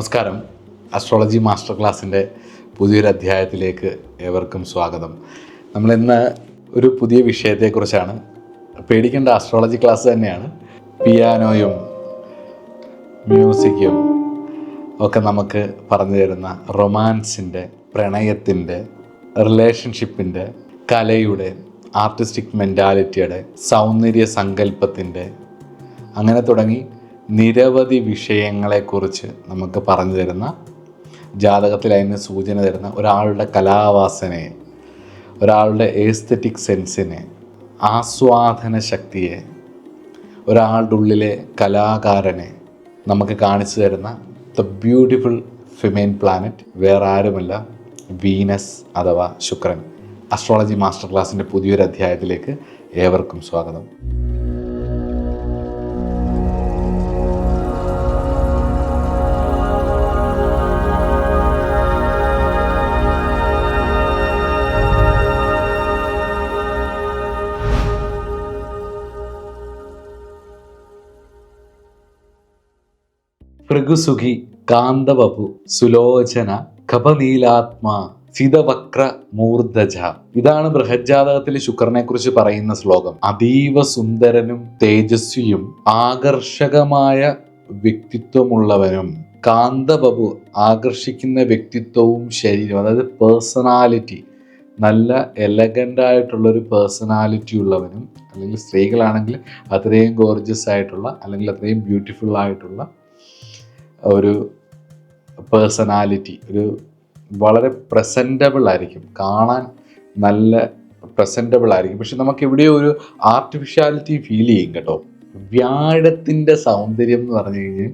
നമസ്കാരം. Astrology master ക്ലാസ്സിൻ്റെ പുതിയൊരു അധ്യായത്തിലേക്ക് ഏവർക്കും സ്വാഗതം. നമ്മളിന്ന് ഒരു പുതിയ വിഷയത്തെക്കുറിച്ചാണ്. പേടിക്കേണ്ട, അസ്ട്രോളജി ക്ലാസ് തന്നെയാണ്. പിയാനോയും മ്യൂസിക്കും ഒക്കെ നമുക്ക് പറഞ്ഞു തരുന്ന റൊമാൻസിൻ്റെ, പ്രണയത്തിൻ്റെ, റിലേഷൻഷിപ്പിൻ്റെ, കലയുടെ, ആർട്ടിസ്റ്റിക് മെൻറ്റാലിറ്റിയുടെ, സൗന്ദര്യ സങ്കല്പത്തിൻ്റെ, അങ്ങനെ തുടങ്ങി നിരവധി വിഷയങ്ങളെക്കുറിച്ച് നമുക്ക് പറഞ്ഞു തരുന്ന, ജാതകത്തിൽ അതിന് സൂചന തരുന്ന ഒരാളുടെ കലാവാസനയെ, ഒരാളുടെ എസ്തെറ്റിക് സെൻസിനെ, ആസ്വാദന ശക്തിയെ, ഒരാളുടെ ഉള്ളിലെ കലാകാരനെ നമുക്ക് കാണിച്ചു തരുന്ന ദ ബ്യൂട്ടിഫുൾ ഫിമെയിൻ പ്ലാനറ്റ് വേറെ ആരുമല്ല, വീനസ് അഥവാ ശുക്രൻ. അസ്ട്രോളജി മാസ്റ്റർ ക്ലാസ്സിൻ്റെ പുതിയൊരു അധ്യായത്തിലേക്ക് ഏവർക്കും സ്വാഗതം. ഭൃഗുസുഖി കാന്തവപു സുലോചന കപനീലാത്മാ ചിതവക്ര മൂർധജ. ഇതാണ് ബൃഹജ്ജാതകത്തിൽ ശുക്രനെ കുറിച്ച് പറയുന്ന ശ്ലോകം. അതീവ സുന്ദരനും തേജസ്വിയും ആകർഷകമായ വ്യക്തിത്വമുള്ളവനും, കാന്തബബു ആകർഷിക്കുന്ന വ്യക്തിത്വവും ശരീരം, അതായത് പേഴ്സണാലിറ്റി, നല്ല എലഗൻ്റ് ആയിട്ടുള്ളൊരു പേഴ്സണാലിറ്റി ഉള്ളവനും, അല്ലെങ്കിൽ സ്ത്രീകളാണെങ്കിൽ അത്രയും ഗോർജസ് ആയിട്ടുള്ള, അല്ലെങ്കിൽ അത്രയും ബ്യൂട്ടിഫുൾ ആയിട്ടുള്ള ഒരു പേഴ്സണാലിറ്റി, ഒരു വളരെ പ്രസൻറ്റബിൾ ആയിരിക്കും, കാണാൻ നല്ല പ്രസൻറ്റബിൾ ആയിരിക്കും. പക്ഷെ നമുക്ക് ഇവിടെ ഒരു ആർട്ടിഫിഷ്യാലിറ്റി ഫീൽ ചെയ്യും കേട്ടോ. വ്യാഴത്തിൻ്റെ സൗന്ദര്യം എന്ന് പറഞ്ഞു കഴിഞ്ഞാൽ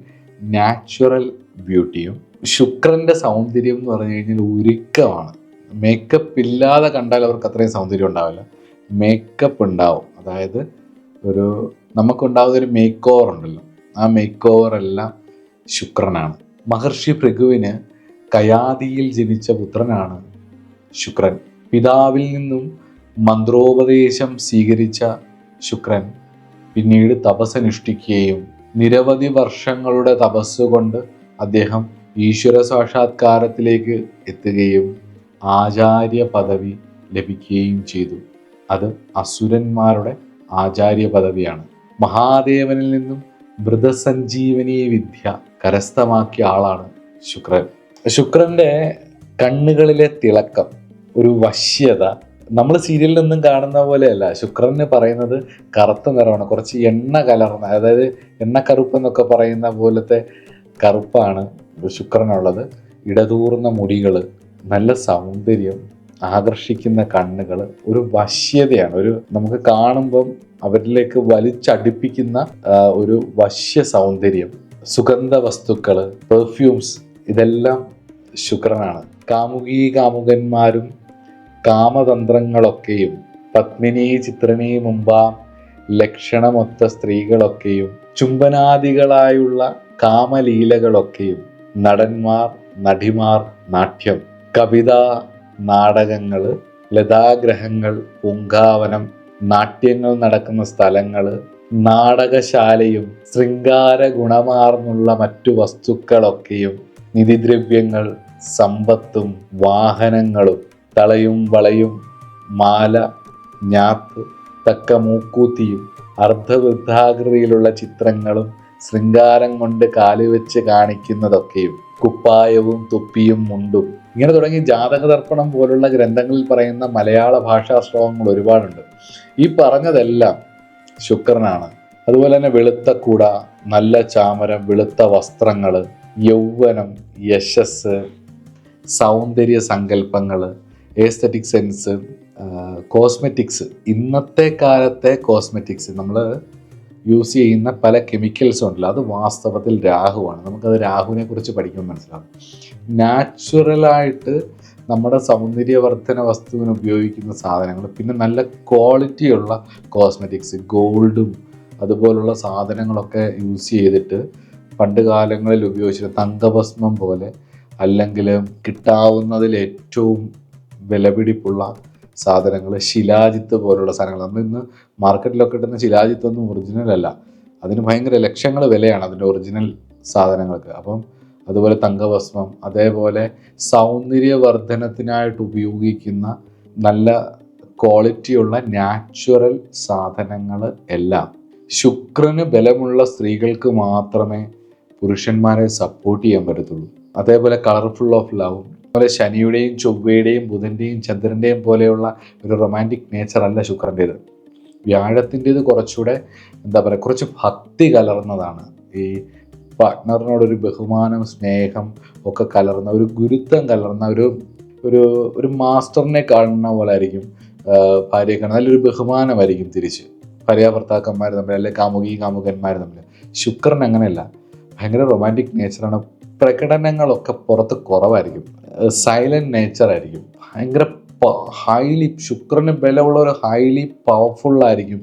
നാച്ചുറൽ ബ്യൂട്ടിയും, ശുക്രൻ്റെ സൗന്ദര്യം എന്ന് പറഞ്ഞു കഴിഞ്ഞാൽ ഒരുക്കമാണ്. മേക്കപ്പ് ഇല്ലാതെ കണ്ടാൽ അവർക്ക് അത്രയും സൗന്ദര്യം ഉണ്ടാവില്ല, മേക്കപ്പ് ഉണ്ടാവും. അതായത് നമുക്കുണ്ടാവുന്ന ഒരു മേക്ക് ഓവർ ഉണ്ടല്ലോ, ആ മേക്ക് ഓവർ എല്ലാം ശുക്രനാണ്. മഹർഷി ഭൃഗുവിന് കയാദിയിൽ ജനിച്ച പുത്രനാണ് ശുക്രൻ. പിതാവിൽ നിന്നും മന്ത്രോപദേശം സ്വീകരിച്ച ശുക്രൻ പിന്നീട് തപസ്സനുഷ്ഠിക്കുകയും നിരവധി വർഷങ്ങളുടെ തപസ്സുകൊണ്ട് അദ്ദേഹം ഈശ്വര സാക്ഷാത്കാരത്തിലേക്ക് എത്തുകയും ആചാര്യ പദവി ലഭിക്കുകയും ചെയ്തു. അത് അസുരന്മാരുടെ ആചാര്യ പദവിയാണ്. മഹാദേവനിൽ നിന്നും മൃതസഞ്ജീവനി വിദ്യ കരസ്ഥമാക്കിയ ആളാണ് ശുക്രൻ. ശുക്രൻ്റെ കണ്ണുകളിലെ തിളക്കം, ഒരു വശ്യത, നമ്മൾ സീരിയലിൽ നിന്നും കാണുന്ന പോലെയല്ല. ശുക്രന് പറയുന്നത് കറുത്ത നിറമാണ്, കുറച്ച് എണ്ണ കലർന്ന, അതായത് എണ്ണക്കറുപ്പ് എന്നൊക്കെ പറയുന്ന പോലത്തെ കറുപ്പാണ് ശുക്രനുള്ളത്. ഇടതൂർന്ന മുടികൾ, നല്ല സൗന്ദര്യം, ആകർഷിക്കുന്ന കണ്ണുകൾ, ഒരു വശ്യതയാണ്, നമുക്ക് കാണുമ്പം അവരിലേക്ക് വലിച്ചടിപ്പിക്കുന്ന ഒരു വശ്യ സൗന്ദര്യം. സുഗന്ധ വസ്തുക്കൾ, പെർഫ്യൂംസ്, ഇതെല്ലാം ശുക്രനാണ്. കാമുകന്മാരും കാമതന്ത്രങ്ങളൊക്കെയും പത്മിനി ചിത്രനീ മുമ്പാം ലക്ഷണമൊത്ത സ്ത്രീകളൊക്കെയും ചുംബനാദികളായുള്ള കാമലീലകളൊക്കെയും നടന്മാർ, നടിമാർ, നാട്യം, കവിത, നാടകങ്ങൾ, ലതാഗ്രഹങ്ങൾ, പൂങ്കാവനം, നാട്യങ്ങൾ നടക്കുന്ന സ്ഥലങ്ങൾ, നാടകശാലയും ശൃംഗാര ഗുണമാർന്നുള്ള മറ്റു വസ്തുക്കളൊക്കെയും, നിധിദ്രവ്യങ്ങൾ, സമ്പത്തും വാഹനങ്ങളും, തളയും വളയും, മാല, ഞാത്ത്, തക്ക മൂക്കൂത്തിയും, അർദ്ധവൃദ്ധാകൃതിയിലുള്ള ചിത്രങ്ങളും, ശൃംഗാരം കൊണ്ട് കാലുവെച്ച് കാണിക്കുന്നതൊക്കെയും, കുപ്പായവും തൊപ്പിയും മുണ്ടും, ഇങ്ങനെ തുടങ്ങി ജാതകദർപ്പണം പോലുള്ള ഗ്രന്ഥങ്ങളിൽ പറയുന്ന മലയാള ഭാഷാ ശ്ലോകങ്ങൾ ഒരുപാടുണ്ട്. ഈ പറഞ്ഞതെല്ലാം ശുക്രനാണ്. അതുപോലെ തന്നെ വെളുത്ത കുട, നല്ല ചാമരം, വെളുത്ത വസ്ത്രങ്ങൾ, യൗവനം, യശസ്, സൗന്ദര്യ സങ്കല്പങ്ങൾ, എസ്തെറ്റിക് സെൻസ്, കോസ്മെറ്റിക്സ്. ഇന്നത്തെ കാലത്തെ കോസ്മെറ്റിക്സ്, നമ്മൾ യൂസ് ചെയ്യുന്ന പല കെമിക്കൽസും ഉണ്ടല്ലോ, അത് വാസ്തവത്തിൽ രാഹുവാണ്. നമുക്കത് രാഹുവിനെ കുറിച്ച് പഠിക്കുമ്പോൾ മനസ്സിലാവും. നാച്ചുറലായിട്ട് നമ്മുടെ സൗന്ദര്യവർദ്ധന വസ്തുവിന് ഉപയോഗിക്കുന്ന സാധനങ്ങൾ, പിന്നെ നല്ല ക്വാളിറ്റിയുള്ള കോസ്മെറ്റിക്സ്, ഗോൾഡും അതുപോലുള്ള സാധനങ്ങളൊക്കെ യൂസ് ചെയ്തിട്ട് പണ്ട് കാലങ്ങളിൽ ഉപയോഗിച്ചിട്ട് തങ്കഭസ്മം പോലെ, അല്ലെങ്കിൽ കിട്ടാവുന്നതിൽ ഏറ്റവും വിലപിടിപ്പുള്ള സാധനങ്ങൾ, ശിലാജിത്ത് പോലുള്ള സാധനങ്ങൾ. നമ്മളിന്ന് മാർക്കറ്റിലൊക്കെ കിട്ടുന്ന ശിലാജിത്തൊന്നും ഒറിജിനൽ അല്ല, അതിന് ഭയങ്കര ലക്ഷങ്ങൾ വിലയാണ് അതിൻ്റെ ഒറിജിനൽ സാധനങ്ങൾക്ക്. അപ്പം അതുപോലെ തങ്കഭസ്മം, അതേപോലെ സൗന്ദര്യവർദ്ധനത്തിനായിട്ട് ഉപയോഗിക്കുന്ന നല്ല ക്വാളിറ്റിയുള്ള നാച്ചുറൽ സാധനങ്ങൾ എല്ലാം. ശുക്രന് ബലമുള്ള സ്ത്രീകൾക്ക് മാത്രമേ പുരുഷന്മാരെ സപ്പോർട്ട് ചെയ്യാൻ പറ്റത്തുള്ളൂ. അതേപോലെ കളർഫുൾ ഓഫ് ലവ്, അതുപോലെ ശനിയുടെയും ചൊവ്വയുടെയും ബുധൻ്റെയും ചന്ദ്രൻ്റെയും പോലെയുള്ള ഒരു റൊമാൻറ്റിക് നേച്ചർ അല്ല ശുക്രൻ്റേത്. വ്യാഴത്തിൻ്റേത് കുറച്ചുകൂടെ കുറച്ച് ഭക്തി കലർന്നതാണ്. ഈ പാർട്ട്ണറിനോടൊരു ബഹുമാനം, സ്നേഹം ഒക്കെ കലർന്ന, ഒരു ഗുരുത്വം കലർന്ന, ഒരു മാസ്റ്ററിനെ കാണുന്ന പോലെ ആയിരിക്കും ഭാര്യയെ കാണുന്നത്. നല്ലൊരു ബഹുമാനമായിരിക്കും തിരിച്ച് ഭാര്യാഭർത്താക്കന്മാർ തമ്മിൽ, അല്ലെങ്കിൽ കാമുകന്മാർ തമ്മിൽ. ശുക്രൻ അങ്ങനെയല്ല, ഭയങ്കര റൊമാൻറ്റിക് നേച്ചറാണ്. പ്രകടനങ്ങളൊക്കെ പുറത്ത് കുറവായിരിക്കും, സൈലൻറ്റ് നേച്ചറായിരിക്കും. ഭയങ്കര ശുക്രന് ബലമുള്ള ഹൈലി പവർഫുള്ളായിരിക്കും.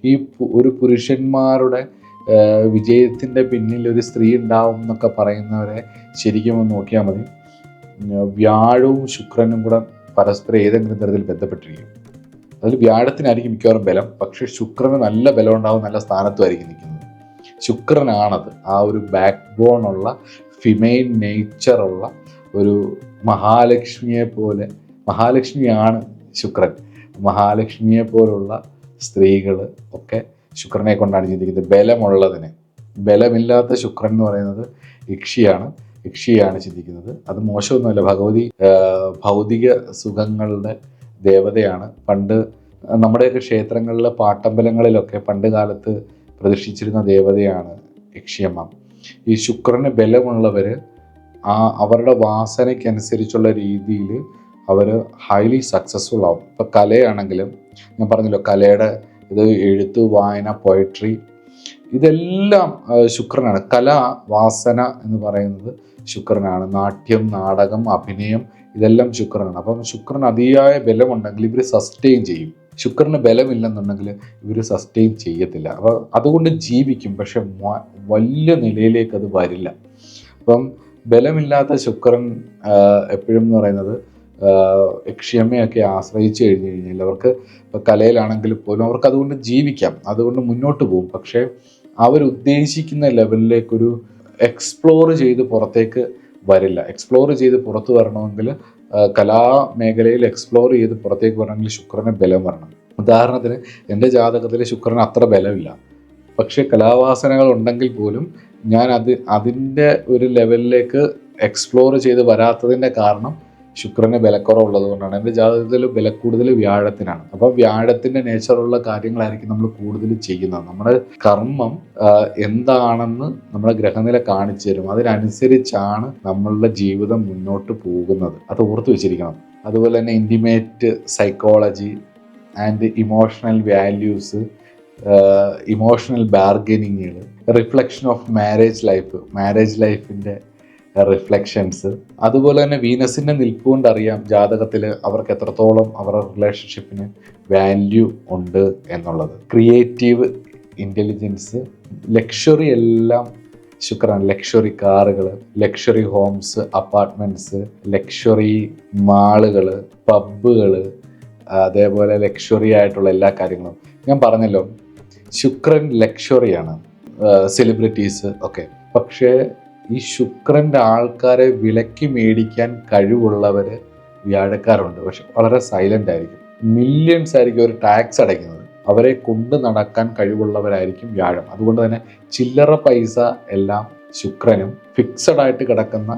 ഈ ഒരു പുരുഷന്മാരുടെ വിജയത്തിൻ്റെ പിന്നിൽ ഒരു സ്ത്രീ ഉണ്ടാവും എന്നൊക്കെ പറയുന്നവരെ ശരിക്കും ഒന്ന് നോക്കിയാൽ മതി. വ്യാഴവും ശുക്രനും കൂടെ പരസ്പരം ഏതെങ്കിലും തരത്തിൽ ബന്ധപ്പെട്ടിരിക്കും. അതിൽ വ്യാഴത്തിനായിരിക്കും മിക്കവാറും ബലം, പക്ഷേ ശുക്രന് നല്ല ബലം ഉണ്ടാവും, നല്ല സ്ഥാനത്തുമായിരിക്കും നിൽക്കുന്നത്. ശുക്രനാണത്, ആ ഒരു ബാക്ക് ബോണുള്ള ഫിമെയിൽ നേച്ചറുള്ള ഒരു മഹാലക്ഷ്മിയാണ് ശുക്രൻ. മഹാലക്ഷ്മിയെ പോലുള്ള സ്ത്രീകൾ ഒക്കെ ശുക്രനെ കൊണ്ടാണ് ചിന്തിക്കുന്നത്. ബലമുള്ളതിന്. ബലമില്ലാത്ത ശുക്രൻ എന്ന് പറയുന്നത് യക്ഷിയാണ് ചിന്തിക്കുന്നത്. അത് മോശമൊന്നുമല്ല. ഭൗതിക സുഖങ്ങളുടെ ദേവതയാണ്. പണ്ട് നമ്മുടെയൊക്കെ ക്ഷേത്രങ്ങളിലെ പാട്ടമ്പലങ്ങളിലൊക്കെ പണ്ട് കാലത്ത് പ്രതിഷ്ഠിച്ചിരുന്ന ദേവതയാണ് യക്ഷിയമ്മ. ഈ ശുക്രന് ബലമുള്ളവർ അവരുടെ വാസനയ്ക്കനുസരിച്ചുള്ള രീതിയിൽ അവർ ഹൈലി സക്സസ്ഫുൾ ആവും. ഇപ്പം കലയാണെങ്കിലും ഞാൻ പറഞ്ഞല്ലോ, കലയുടെ ഇത് എഴുത്ത്, വായന, പോയട്രി, ഇതെല്ലാം ശുക്രനാണ്. കല, വാസന എന്ന് പറയുന്നത് ശുക്രനാണ്. നാട്യം, നാടകം, അഭിനയം, ഇതെല്ലാം ശുക്രനാണ്. അപ്പം ശുക്രൻ അതിയായ ബലമുണ്ടെങ്കിൽ ഇവർ സസ്റ്റെയിൻ ചെയ്യും. ശുക്രന് ബലമില്ലെന്നുണ്ടെങ്കിൽ ഇവർ സസ്റ്റെയിൻ ചെയ്യത്തില്ല. അപ്പോൾ അതുകൊണ്ട് ജീവിക്കും, പക്ഷെ വലിയ നിലയിലേക്ക് അത് വരില്ല. അപ്പം ബലമില്ലാത്ത ശുക്രൻ എപ്പോഴും എന്ന് പറയുന്നത് യക്ഷിയമ്മയൊക്കെ ആശ്രയിച്ച് കഴിഞ്ഞാൽ അവർക്ക് ഇപ്പോൾ കലയിലാണെങ്കിൽ പോലും അവർക്ക് അതുകൊണ്ട് ജീവിക്കാം, അതുകൊണ്ട് മുന്നോട്ട് പോകും. പക്ഷേ അവരുദ്ദേശിക്കുന്ന ലെവലിലേക്കൊരു എക്സ്പ്ലോർ ചെയ്ത് പുറത്തേക്ക് വരില്ല. എക്സ്പ്ലോർ ചെയ്ത് പുറത്ത് വരണമെങ്കിൽ, കലാമേഖലയിൽ എക്സ്പ്ലോർ ചെയ്ത് പുറത്തേക്ക് വരണമെങ്കിൽ ശുക്രന് ബലം വരണം. ഉദാഹരണത്തിന് എൻ്റെ ജാതകത്തിൽ ശുക്രന് അത്ര ബലമില്ല, പക്ഷേ കലാവാസനകൾ ഉണ്ടെങ്കിൽ പോലും ഞാൻ അതിൻ്റെ ഒരു ലെവലിലേക്ക് എക്സ്പ്ലോർ ചെയ്ത് വരാത്തതിൻ്റെ കാരണം ശുക്രന് ബലക്കുറവുള്ളത് കൊണ്ടാണ്. എൻ്റെ ജാതകത്തിൽ ബലക്കൂടുതൽ വ്യാഴത്തിനാണ്. അപ്പോൾ വ്യാഴത്തിൻ്റെ നേച്ചറുള്ള കാര്യങ്ങളായിരിക്കും നമ്മൾ കൂടുതൽ ചെയ്യുന്നത്. നമ്മുടെ കർമ്മം എന്താണെന്ന് നമ്മുടെ ഗ്രഹനില കാണിച്ചു തരും. അതിനനുസരിച്ചാണ് നമ്മളുടെ ജീവിതം മുന്നോട്ട് പോകുന്നത്. അത് ഓർത്ത് വെച്ചിരിക്കണം. അതുപോലെ തന്നെ intimate psychology and emotional values, emotional ബാർഗനിങ്ങുകൾ, റിഫ്ലക്ഷൻ ഓഫ് മാരേജ് ലൈഫിൻ്റെ റിഫ്ലക്ഷൻസ്. അതുപോലെ തന്നെ വീനസിൻ്റെ നിൽപ്പുകൊണ്ട് അറിയാം ജാതകത്തിൽ അവർക്ക് എത്രത്തോളം അവരുടെ റിലേഷൻഷിപ്പിന് വാല്യൂ ഉണ്ട് എന്നുള്ളത്. ക്രിയേറ്റീവ് ഇൻ്റലിജൻസ്, ലക്ഷറി എല്ലാം ശുക്രൻ. ലക്ഷറി കാറുകൾ, ലക്ഷറി ഹോംസ്, അപ്പാർട്ട്മെൻറ്റ്സ്, ലക്ഷറി മാളുകൾ, പബ്ബുകൾ, അതേപോലെ ലക്ഷറി ആയിട്ടുള്ള എല്ലാ കാര്യങ്ങളും. ഞാൻ പറഞ്ഞല്ലോ, ശുക്രൻ ലക്ഷറിയാണ്, സെലിബ്രിറ്റീസ് ഒക്കെ. പക്ഷേ ഈ ശുക്രൻ്റെ ആൾക്കാരെ വിലക്കി മേടിക്കാൻ കഴിവുള്ളവർ വ്യാഴക്കാരുണ്ട്. പക്ഷെ വളരെ സൈലൻ്റ് ആയിരിക്കും. മില്യൺസ് ആയിരിക്കും ഒരു ടാക്സ് അടയ്ക്കുന്നത്. അവരെ കൊണ്ട് നടക്കാൻ കഴിവുള്ളവരായിരിക്കും വ്യാഴം. അതുകൊണ്ട് തന്നെ ചില്ലറ പൈസ എല്ലാം ശുക്രനും, ഫിക്സഡ് ആയിട്ട് കിടക്കുന്ന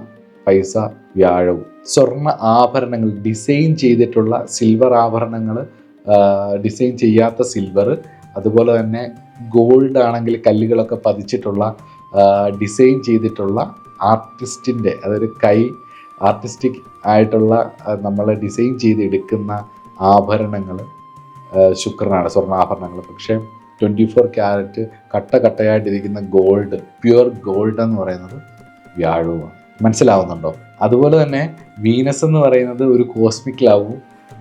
പൈസ വ്യാഴവും. സ്വർണ്ണ ആഭരണങ്ങൾ, ഡിസൈൻ ചെയ്തിട്ടുള്ള സിൽവർ ആഭരണങ്ങൾ, ഡിസൈൻ ചെയ്യാത്ത സിൽവർ, അതുപോലെ തന്നെ ഗോൾഡ് ആണെങ്കിൽ കല്ലുകളൊക്കെ പതിച്ചിട്ടുള്ള ഡിസൈൻ ചെയ്തിട്ടുള്ള ആർട്ടിസ്റ്റിൻ്റെ, അതൊരു ആർട്ടിസ്റ്റിക് ആയിട്ടുള്ള നമ്മൾ ഡിസൈൻ ചെയ്തെടുക്കുന്ന ആഭരണങ്ങൾ ശുക്രനാണ്, സ്വർണ്ണാഭരണങ്ങൾ. പക്ഷേ 24 ക്യാരറ്റ് കട്ടയായിട്ടിരിക്കുന്ന ഗോൾഡ്, പ്യുവർ ഗോൾഡ് എന്ന് പറയുന്നത് വ്യാഴവുമാണ്. മനസ്സിലാവുന്നുണ്ടോ? അതുപോലെ തന്നെ വീനസ് എന്ന് പറയുന്നത് ഒരു കോസ്മിക് ലവും,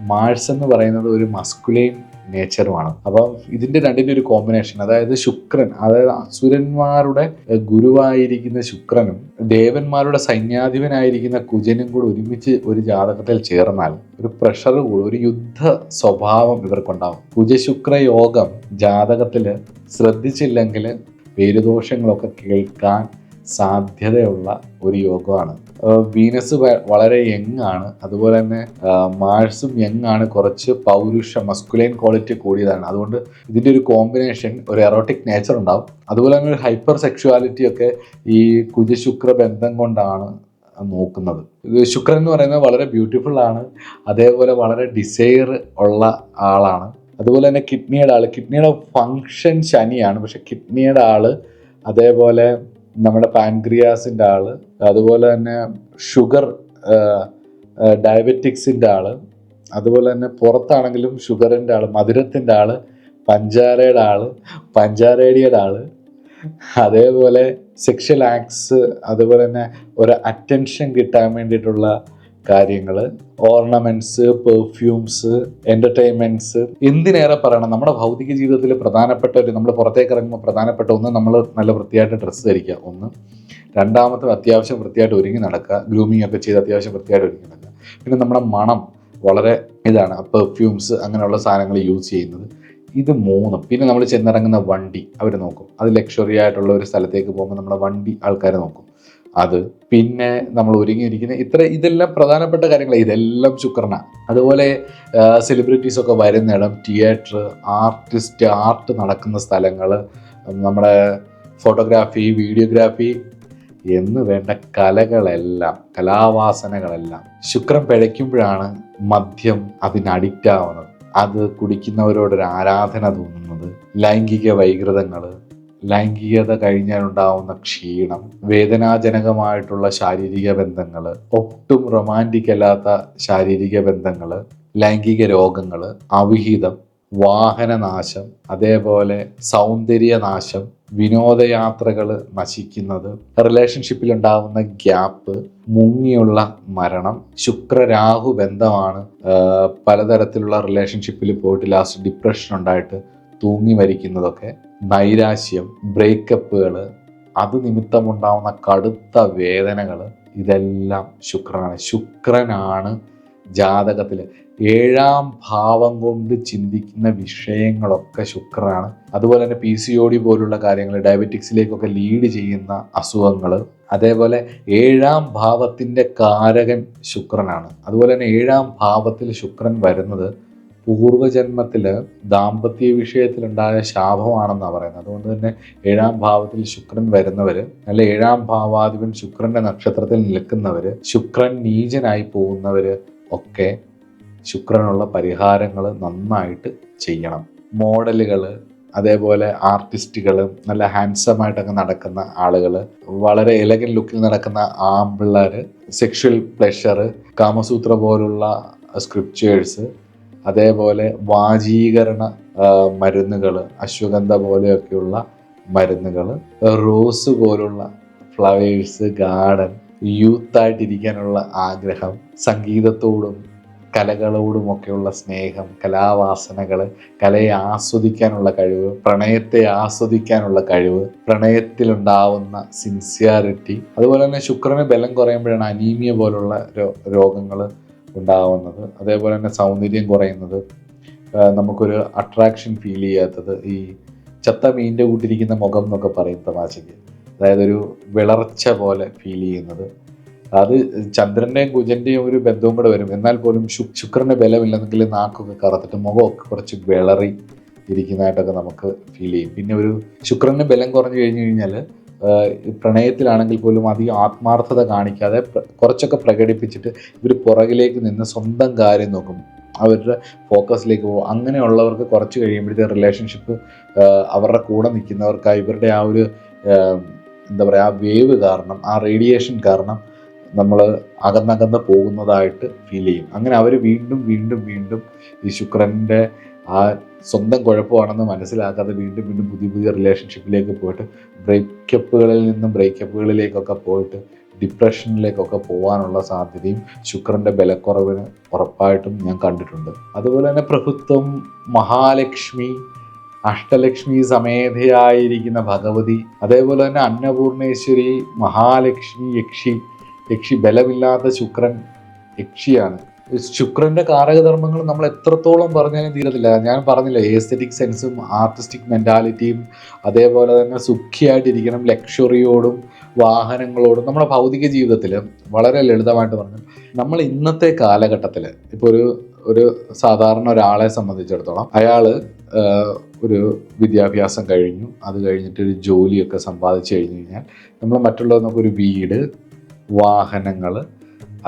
മാഴ്സ് എന്ന് പറയുന്നത് ഒരു മസ്കുലൈൻ നേച്ചറുമാണ്. അപ്പം ഇതിൻ്റെ രണ്ടിൻ്റെ ഒരു കോമ്പിനേഷൻ, അതായത് ശുക്രൻ, അതായത് അസുരന്മാരുടെ ഗുരുവായിരിക്കുന്ന ശുക്രനും ദേവന്മാരുടെ സൈന്യാധിപനായിരിക്കുന്ന കുജനും കൂടി ഒരുമിച്ച് ഒരു ജാതകത്തിൽ ചേർന്നാൽ ഒരു പ്രഷർ കൂടും, ഒരു യുദ്ധ സ്വഭാവം ഇവർക്കുണ്ടാവും. കുജശുക്ര യോഗം ജാതകത്തിൽ ശ്രദ്ധിച്ചില്ലെങ്കിൽ പേരുദോഷങ്ങളൊക്കെ കേൾക്കാൻ സാധ്യതയുള്ള ഒരു യോഗമാണ്. വീനസ് വളരെ യങ് ആണ്, അതുപോലെ തന്നെ മാഴ്സും യങ് ആണ്, കുറച്ച് പൗരുഷ മസ്കുലൈൻ ക്വാളിറ്റി കൂടിയതാണ്. അതുകൊണ്ട് ഇതിൻ്റെ ഒരു കോമ്പിനേഷൻ ഒരു എറോട്ടിക് നേച്ചർ ഉണ്ടാവും. അതുപോലെ തന്നെ ഒരു ഹൈപ്പർ സെക്ഷുവാലിറ്റി ഒക്കെ ഈ കുജശുക്ര ബന്ധം കൊണ്ടാണ് നോക്കുന്നത്. ശുക്രൻ എന്ന് പറയുന്നത് വളരെ ബ്യൂട്ടിഫുൾ ആണ്, അതേപോലെ വളരെ ഡിസൈർ ഉള്ള ആളാണ്. അതുപോലെ തന്നെ കിഡ്നിയുടെ ഫങ്ഷൻ ശനിയാണ്, പക്ഷെ കിഡ്നിയുടെ ആള്, അതേപോലെ നമ്മുടെ പാൻക്രിയാസിൻ്റെ ആള്, അതുപോലെ തന്നെ ഷുഗർ ഡയബറ്റിക്സിൻ്റെ ആള്, അതുപോലെ തന്നെ പുറത്താണെങ്കിലും ഷുഗറിൻ്റെ ആള്, മധുരത്തിൻ്റെ ആള്, പഞ്ചാരയുടെ ആള്, പഞ്ചാരേഡിയുടെ ആള്, അതേപോലെ സെക്ഷൽ ആക്ട്സ്, അതുപോലെ തന്നെ ഒരു അറ്റൻഷൻ കിട്ടാൻ വേണ്ടിയിട്ടുള്ള കാര്യങ്ങൾ, ഓർണമെന്റ്സ്, പെർഫ്യൂംസ്, എന്റർടൈൻമെന്റ്സ്, എന്തിനേറെ പറയണം, നമ്മുടെ ഭൗതിക ജീവിതത്തിൽ പ്രധാനപ്പെട്ട ഒരു, നമ്മൾ പുറത്തേക്ക് ഇറങ്ങുമ്പോൾ പ്രധാനപ്പെട്ട ഒന്ന്, നമ്മൾ നല്ല വൃത്തിയായിട്ട് ഡ്രസ്സ് ധരിക്കുക, ഒന്ന്. രണ്ടാമത്തെ, അത്യാവശ്യം വൃത്തിയായിട്ട് ഒരുങ്ങി നടക്കുക, ഗ്രൂമിങ് ഒക്കെ ചെയ്ത് അത്യാവശ്യം വൃത്തിയായിട്ട് ഒരുങ്ങി നടക്കുക. പിന്നെ നമ്മുടെ മണം വളരെ ഇതാണ്, പെർഫ്യൂംസ് അങ്ങനെയുള്ള സാധനങ്ങൾ യൂസ് ചെയ്യുന്നത്. ഇത് മൂന്നും. പിന്നെ നമ്മൾ ചെന്നിറങ്ങുന്ന വണ്ടി അവർ നോക്കും, അത് ലക്ഷറി ആയിട്ടുള്ള ഒരു സ്ഥലത്തേക്ക് പോകുമ്പോൾ നമ്മുടെ വണ്ടി ആൾക്കാർ നോക്കും, അത്. പിന്നെ നമ്മൾ ഒരുങ്ങിയിരിക്കുന്ന ഇതെല്ലാം പ്രധാനപ്പെട്ട കാര്യങ്ങൾ, ഇതെല്ലാം ശുക്രനാണ്. അതുപോലെ സെലിബ്രിറ്റീസ് ഒക്കെ വരുന്നിടം, തിയേറ്റർ, ആർട്ട് നടക്കുന്ന സ്ഥലങ്ങൾ, നമ്മുടെ ഫോട്ടോഗ്രാഫി, വീഡിയോഗ്രാഫി എന്ന് വേണ്ട കലാവാസനകളെല്ലാം ശുക്രൻ പിഴയ്ക്കുമ്പോഴാണ് മദ്യം അതിന് അഡിക്റ്റ് ആവുന്നത്, അത് കുടിക്കുന്നവരോടൊരു ആരാധന തോന്നുന്നത്, ലൈംഗിക വൈകൃതങ്ങൾ, ലൈംഗികത കഴിഞ്ഞാലുണ്ടാവുന്ന ക്ഷീണം, വേദനാജനകമായിട്ടുള്ള ശാരീരിക ബന്ധങ്ങൾ, ഒട്ടും റൊമാൻറ്റിക് അല്ലാത്ത ശാരീരിക ബന്ധങ്ങൾ, ലൈംഗിക രോഗങ്ങൾ, അവിഹിതം, വാഹനനാശം, അതേപോലെ സൗന്ദര്യനാശം, വിനോദയാത്രകൾ നശിക്കുന്നത്, റിലേഷൻഷിപ്പിൽ ഉണ്ടാകുന്ന ഗ്യാപ്പ്, മുങ്ങിയുള്ള മരണം, ശുക്ര-രാഹു ബന്ധമാണ് പലതരത്തിലുള്ള റിലേഷൻഷിപ്പിൽ പോയിട്ട് ലാസ്റ്റ് ഡിപ്രഷൻ ഉണ്ടായിട്ട് തൂങ്ങി മരിക്കുന്നതൊക്കെ, നൈരാശ്യം, ബ്രേക്കപ്പുകൾ, അത് നിമിത്തമുണ്ടാവുന്ന കടുത്ത വേദനകൾ, ഇതെല്ലാം ശുക്രനാണ് ജാതകത്തിൽ 7ാം ഭാവം കൊണ്ട് ചിന്തിക്കുന്ന വിഷയങ്ങളൊക്കെ ശുക്രനാണ്. അതുപോലെ തന്നെ PCOD പോലുള്ള കാര്യങ്ങൾ, ഡയബറ്റിക്സിലേക്കൊക്കെ ലീഡ് ചെയ്യുന്ന അസുഖങ്ങൾ, അതേപോലെ 7ാം ഭാവത്തിൻ്റെ കാരകൻ ശുക്രനാണ്. അതുപോലെ തന്നെ 7ാം ഭാവത്തിൽ ശുക്രൻ വരുന്നത് പൂർവജന്മത്തിൽ ദാമ്പത്യ വിഷയത്തിലുണ്ടായ ശാപമാണെന്നാണ് പറയുന്നത്. അതുകൊണ്ട് തന്നെ 7ാം ഭാവത്തിൽ ശുക്രൻ വരുന്നവർ, അല്ല 7ാം ഭാവാധിപൻ ശുക്രന്റെ നക്ഷത്രത്തിൽ നിൽക്കുന്നവർ, ശുക്രൻ നീചനായി പോകുന്നവർ ഒക്കെ ശുക്രനുള്ള പരിഹാരങ്ങൾ നന്നായിട്ട് ചെയ്യണം. മോഡലുകൾ, അതേപോലെ ആർട്ടിസ്റ്റുകൾ, നല്ല ഹാൻഡ്സമായിട്ടൊക്കെ നടക്കുന്ന ആളുകൾ, വളരെ എലഗൻ ലുക്കിൽ നടക്കുന്ന ആമ്പിള്ളേർ, സെക്ഷൽ പ്ലഷർ, കാമസൂത്ര പോലുള്ള സ്ക്രിപ്റ്റേഴ്സ്, അതേപോലെ വാചീകരണ മരുന്നുകൾ, അശ്വഗന്ധ പോലെയൊക്കെയുള്ള മരുന്നുകൾ, റോസ് പോലുള്ള ഫ്ലവേഴ്സ്, ഗാർഡൻ, യൂത്തായിട്ടിരിക്കാനുള്ള ആഗ്രഹം, സംഗീതത്തോടും കലകളോടുമൊക്കെയുള്ള സ്നേഹം, കലാവാസനകൾ, കലയെ ആസ്വദിക്കാനുള്ള കഴിവ്, പ്രണയത്തെ ആസ്വദിക്കാനുള്ള കഴിവ്, പ്രണയത്തിലുണ്ടാവുന്ന സിൻസിയാരിറ്റി. അതുപോലെ തന്നെ ശുക്രന് ബലം കുറയുമ്പോഴാണ് അനീമിയ പോലുള്ള രോഗങ്ങൾ ഉണ്ടാവുന്നത്. അതേപോലെ തന്നെ സൗന്ദര്യം കുറയുന്നത്, നമുക്കൊരു അട്രാക്ഷൻ ഫീൽ ചെയ്യാത്തത്, ഈ ചത്ത മീനിൻ്റെ കൂട്ടിരിക്കുന്ന മുഖം എന്നൊക്കെ പറയും തമാശയ്ക്ക്, അതായത് ഒരു വിളർച്ച പോലെ ഫീൽ ചെയ്യുന്നത്. അത് ചന്ദ്രൻ്റെയും കുജൻ്റെയും ഒരു ബന്ധവും കൂടെ വരും. എന്നാൽ പോലും ശുക്രന് ബലമില്ലെന്നെങ്കിൽ നാക്കൊക്കെ കറുത്തിട്ട് മുഖമൊക്കെ കുറച്ച് വിളറി ഇരിക്കുന്നതായിട്ടൊക്കെ നമുക്ക് ഫീൽ ചെയ്യും. പിന്നെ ഒരു ശുക്രന് ബലം കുറഞ്ഞു കഴിഞ്ഞു കഴിഞ്ഞാൽ പ്രണയത്തിലാണെങ്കിൽ പോലും അധികം ആത്മാർത്ഥത കാണിക്കാതെ കുറച്ചൊക്കെ പ്രകടിപ്പിച്ചിട്ട് ഇവർ പുറകിലേക്ക് നിന്ന് സ്വന്തം കാര്യം നോക്കും, അവരുടെ ഫോക്കസിലേക്ക് പോകും. അങ്ങനെയുള്ളവർക്ക് കുറച്ച് കഴിയുമ്പോഴത്തെ റിലേഷൻഷിപ്പ് അവരുടെ കൂടെ നിൽക്കുന്നവർക്കായി ഇവരുടെ ആ ഒരു എന്താ പറയുക, ആ വേവ് കാരണം, ആ റേഡിയേഷൻ കാരണം നമ്മൾ അകന്നകന്ന് പോകുന്നതായിട്ട് ഫീൽ ചെയ്യും. അങ്ങനെ അവർ വീണ്ടും വീണ്ടും വീണ്ടും ഈ ശുക്രൻ്റെ ആ സ്വന്തം കുഴപ്പമാണെന്ന് മനസ്സിലാക്കാതെ വീണ്ടും വീണ്ടും പുതിയ പുതിയ റിലേഷൻഷിപ്പിലേക്ക് പോയിട്ട് ബ്രേക്കപ്പുകളിൽ നിന്നും ബ്രേക്കപ്പുകളിലേക്കൊക്കെ പോയിട്ട് ഡിപ്രഷനിലേക്കൊക്കെ പോകാനുള്ള സാധ്യതയും ശുക്രൻ്റെ ബലക്കുറവിന് ഉറപ്പായിട്ടും ഞാൻ കണ്ടിട്ടുണ്ട്. അതുപോലെ തന്നെ പ്രഭുത്വം, മഹാലക്ഷ്മി, അഷ്ടലക്ഷ്മി സമേതയായിരിക്കുന്ന ഭഗവതി, അതേപോലെ തന്നെ അന്നപൂർണേശ്വരി, മഹാലക്ഷ്മി, യക്ഷി ബലമില്ലാത്ത ശുക്രൻ യക്ഷിയാണ്. ശുക്രന്റെ കാരകധർമ്മങ്ങൾ നമ്മൾ എത്രത്തോളം പറഞ്ഞാലും തീരത്തില്ല. ഞാൻ പറഞ്ഞില്ല, എസ്തെറ്റിക് സെൻസും ആർട്ടിസ്റ്റിക് മെന്റാലിറ്റിയും, അതേപോലെ തന്നെ സുഖിയായിട്ടിരിക്കണം, ലക്ഷറിയോടും വാഹനങ്ങളോടും നമ്മുടെ ഭൗതിക ജീവിതത്തിൽ വളരെ ലളിതമായിട്ട് പറഞ്ഞു, നമ്മൾ ഇന്നത്തെ കാലഘട്ടത്തിൽ ഇപ്പോൾ ഒരു സാധാരണ ഒരാളെ സംബന്ധിച്ചിടത്തോളം അയാൾ ഒരു വിദ്യാഭ്യാസം കഴിഞ്ഞു, അത് കഴിഞ്ഞിട്ട് ഒരു ജോലിയൊക്കെ സമ്പാദിച്ചു കഴിഞ്ഞ് കഴിഞ്ഞാൽ നമ്മൾ മറ്റുള്ളത് നമുക്കൊരു വീട്, വാഹനങ്ങൾ,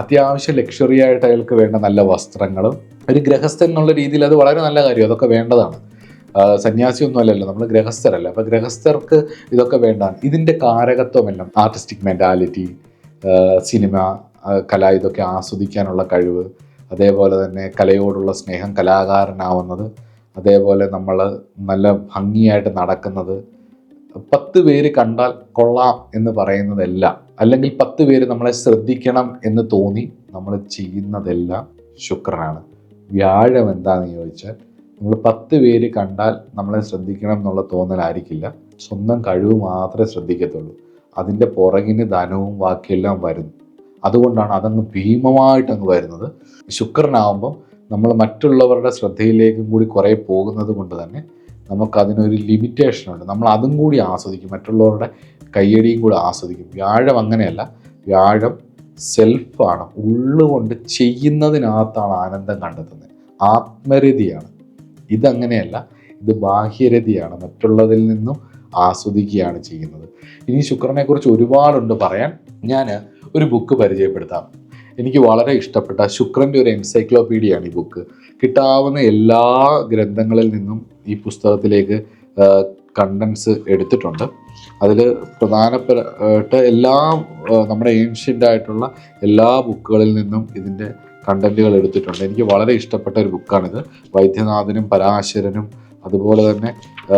അത്യാവശ്യം ലക്ഷറി ആയിട്ട് അയാൾക്ക് വേണ്ട നല്ല വസ്ത്രങ്ങളും, ഒരു ഗൃഹസ്ഥൻ എന്നുള്ള രീതിയിൽ അത് വളരെ നല്ല കാര്യം, അതൊക്കെ വേണ്ടതാണ്. സന്യാസിയൊന്നും അല്ലല്ലോ, നമ്മൾ ഗൃഹസ്ഥരല്ല. അപ്പോൾ ഗൃഹസ്ഥർക്ക് ഇതൊക്കെ വേണ്ടാണ്. ഇതിൻ്റെ കാരകത്വമെല്ലാം ആർട്ടിസ്റ്റിക് മെൻറ്റാലിറ്റി, സിനിമ, കല, ഇതൊക്കെ ആസ്വദിക്കാനുള്ള കഴിവ്, അതേപോലെ തന്നെ കലയോടുള്ള സ്നേഹം, കലാകാരനാവുന്നത്, അതേപോലെ നമ്മൾ നല്ല ഭംഗിയായിട്ട് നടക്കുന്നത്, 10 പേര് കണ്ടാൽ കൊള്ളാം എന്ന് പറയുന്നതെല്ലാം, അല്ലെങ്കിൽ 10 പേര് നമ്മളെ ശ്രദ്ധിക്കണം എന്ന് തോന്നി നമ്മൾ ചെയ്യുന്നതെല്ലാം ശുക്രനാണ്. വ്യാഴം എന്താണെന്ന് ചോദിച്ചാൽ, നമ്മൾ 10 പേര് കണ്ടാൽ നമ്മളെ ശ്രദ്ധിക്കണം എന്നുള്ള തോന്നലായിരിക്കില്ല, സ്വന്തം കഴിവ് മാത്രമേ ശ്രദ്ധിക്കത്തുള്ളൂ. അതിൻ്റെ പുറകിന് ധനവും ബാക്കിയെല്ലാം വരുന്നു. അതുകൊണ്ടാണ് അതങ്ങ് ഭീമമായിട്ടങ്ങ് വരുന്നത്. ശുക്രനാവുമ്പം നമ്മൾ മറ്റുള്ളവരുടെ ശ്രദ്ധയിലേക്കും കൂടി കുറേ പോകുന്നത് കൊണ്ട് തന്നെ നമുക്കതിനൊരു ലിമിറ്റേഷനുണ്ട്. നമ്മൾ അതും കൂടി ആസ്വദിക്കും, മറ്റുള്ളവരുടെ കയ്യടിയും കൂടി ആസ്വദിക്കും. വ്യാഴം അങ്ങനെയല്ല. വ്യാഴം സെൽഫാണ്, ഉള്ളുകൊണ്ട് ചെയ്യുന്നതിനകത്താണ് ആനന്ദം കണ്ടെത്തുന്നത്, ആത്മരതിയാണ്. ഇതങ്ങനെയല്ല, ഇത് ബാഹ്യരതിയാണ്, മറ്റുള്ളതിൽ നിന്നും ആസ്വദിക്കുകയാണ് ചെയ്യുന്നത്. ഇനി ശുക്രനെക്കുറിച്ച് ഒരുപാടുണ്ട് പറയാൻ. ഞാൻ ഒരു ബുക്ക് പരിചയപ്പെടുത്താം. എനിക്ക് വളരെ ഇഷ്ടപ്പെട്ട ശുക്രൻ്റെ ഒരു എൻസൈക്ലോപീഡിയയാണ് ഈ ബുക്ക്. കിട്ടാവുന്ന എല്ലാ ഗ്രന്ഥങ്ങളിൽ നിന്നും ഈ പുസ്തകത്തിലേക്ക് കണ്ടൻസ് എടുത്തിട്ടുണ്ട്. അതിൽ പ്രധാനപ്പെട്ട എല്ലാ നമ്മുടെ ഏൻഷ്യൻ്റ് ആയിട്ടുള്ള എല്ലാ ബുക്കുകളിൽ നിന്നും ഇതിൻ്റെ കണ്ടൻറ്റുകൾ എടുത്തിട്ടുണ്ട്. എനിക്ക് വളരെ ഇഷ്ടപ്പെട്ട ഒരു ബുക്കാണിത്. വൈദ്യനാഥനും പരാശരനും അതുപോലെ തന്നെ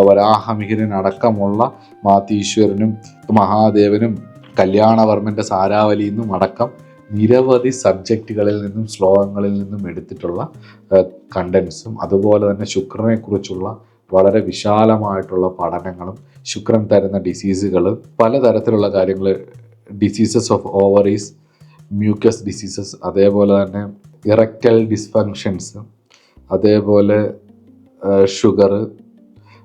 വരാഹമിഹിരൻ അടക്കമുള്ള മാതീശ്വരനും മഹാദേവനും കല്യാണവർമ്മൻ്റെ സാരാവലിയിൽ നിന്നും അടക്കം നിരവധി സബ്ജക്റ്റുകളിൽ നിന്നും ശ്ലോകങ്ങളിൽ നിന്നും എടുത്തിട്ടുള്ള കണ്ടൻസും, അതുപോലെ തന്നെ ശുക്രനെക്കുറിച്ചുള്ള വളരെ വിശാലമായിട്ടുള്ള പഠനങ്ങളും, ശുക്രൻ തരുന്ന ഡിസീസുകൾ, പലതരത്തിലുള്ള കാര്യങ്ങൾ, diseases of ovaries, mucus diseases, അതേപോലെ തന്നെ ഇറക്റ്റൽ ഡിസ്ഫങ്ഷൻസ്, അതേപോലെ ഷുഗർ,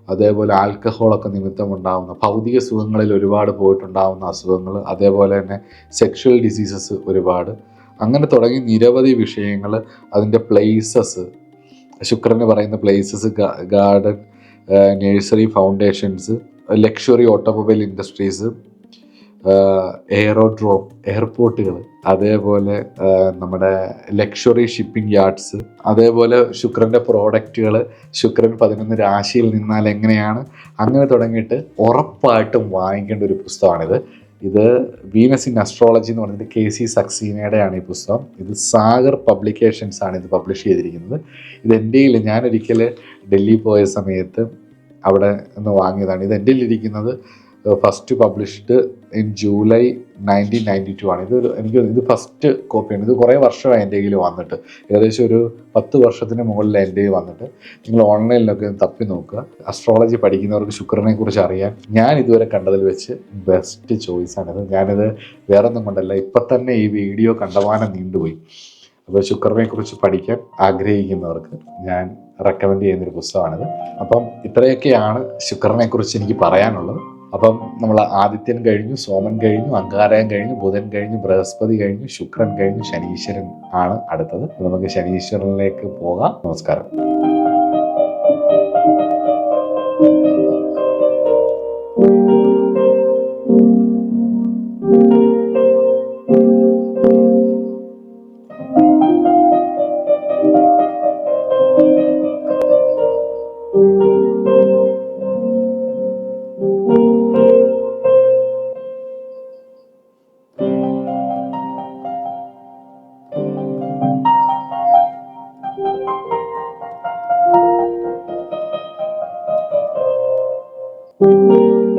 അതേപോലെ ആൽക്കഹോളൊക്കെ നിമിത്തമുണ്ടാകുന്ന ഭൗതിക സുഖങ്ങളിൽ ഒരുപാട് പോയിട്ടുണ്ടാകുന്ന അസുഖങ്ങൾ, അതേപോലെ തന്നെ സെക്ഷൽ ഡിസീസസ് ഒരുപാട്, അങ്ങനെ തുടങ്ങി നിരവധി വിഷയങ്ങൾ. അതിൻ്റെ പ്ലേസസ്, ശുക്രന് പറയുന്ന places, garden, nursery foundations, luxury automobile industries, aerodrome, എയർപോർട്ടുകൾ, അതേപോലെ നമ്മുടെ ലക്ഷറി ഷിപ്പിംഗ് യാർഡ്സ്, അതേപോലെ ശുക്രൻ്റെ പ്രോഡക്റ്റുകൾ, ശുക്രൻ 11 രാശിയിൽ നിന്നാൽ എങ്ങനെയാണ്, അങ്ങനെ തുടങ്ങിയിട്ട് ഉറപ്പായിട്ടും വാങ്ങിക്കേണ്ട ഒരു പുസ്തകമാണിത്. ഇത് വീനസ് ഇൻ അസ്ട്രോളജി എന്ന് പറഞ്ഞിട്ട് KC സക്സീനയുടെയാണ് ഈ പുസ്തകം. ഇത് സാഗർ പബ്ലിക്കേഷൻസ് ആണ് ഇത് പബ്ലിഷ് ചെയ്തിരിക്കുന്നത്. ഇത് എൻ്റെ കയ്യിൽ, ഞാനൊരിക്കൽ ഡൽഹി പോയ സമയത്ത് അവിടെ നിന്ന് വാങ്ങിയതാണ്. ഇത് എൻ്റെ കയ്യിലിരിക്കുന്നത് ഫസ്റ്റ് പബ്ലിഷ്ഡ് ഇൻ ജൂലൈ 1992 ആണ്. ഇത് ഫസ്റ്റ് കോപ്പിയാണ്. ഇത് കുറേ വർഷമായി എൻ്റെ കയ്യിൽ വന്നിട്ട്, ഏകദേശം ഒരു 10 വർഷത്തിന് മുകളിൽ എൻ്റെ കയ്യിൽ വന്നിട്ട്. നിങ്ങൾ ഓൺലൈനിലൊക്കെ തപ്പി നോക്കുക. അസ്ട്രോളജി പഠിക്കുന്നവർക്ക് ശുക്രനെ കുറിച്ച് അറിയാൻ ഞാൻ ഇതുവരെ കണ്ടതിൽ വെച്ച് ബെസ്റ്റ് ചോയ്സാണിത്. ഞാനിത് വേറെ ഒന്നും കൊണ്ടല്ല, ഇപ്പം തന്നെ ഈ വീഡിയോ കണ്ടമാനം നീണ്ടുപോയി. അപ്പോൾ ശുക്രനെ കുറിച്ച് പഠിക്കാൻ ആഗ്രഹിക്കുന്നവർക്ക് ഞാൻ റെക്കമെൻഡ് ചെയ്യുന്നൊരു പുസ്തകമാണിത്. അപ്പം ഇത്രയൊക്കെയാണ് ശുക്രനെ കുറിച്ച് എനിക്ക് പറയാനുള്ളത്. അപ്പം നമ്മൾ ആദിത്യൻ കഴിഞ്ഞു, സോമൻ കഴിഞ്ഞു, അങ്കാരകൻ കഴിഞ്ഞു, ബുധൻ കഴിഞ്ഞു, ബൃഹസ്പതി കഴിഞ്ഞു, ശുക്രൻ കഴിഞ്ഞു, ശനീശ്വരൻ ആണ് അടുത്തത്. നമുക്ക് ശനീശ്വരനിലേക്ക് പോകാം. നമസ്കാരം. Thank you.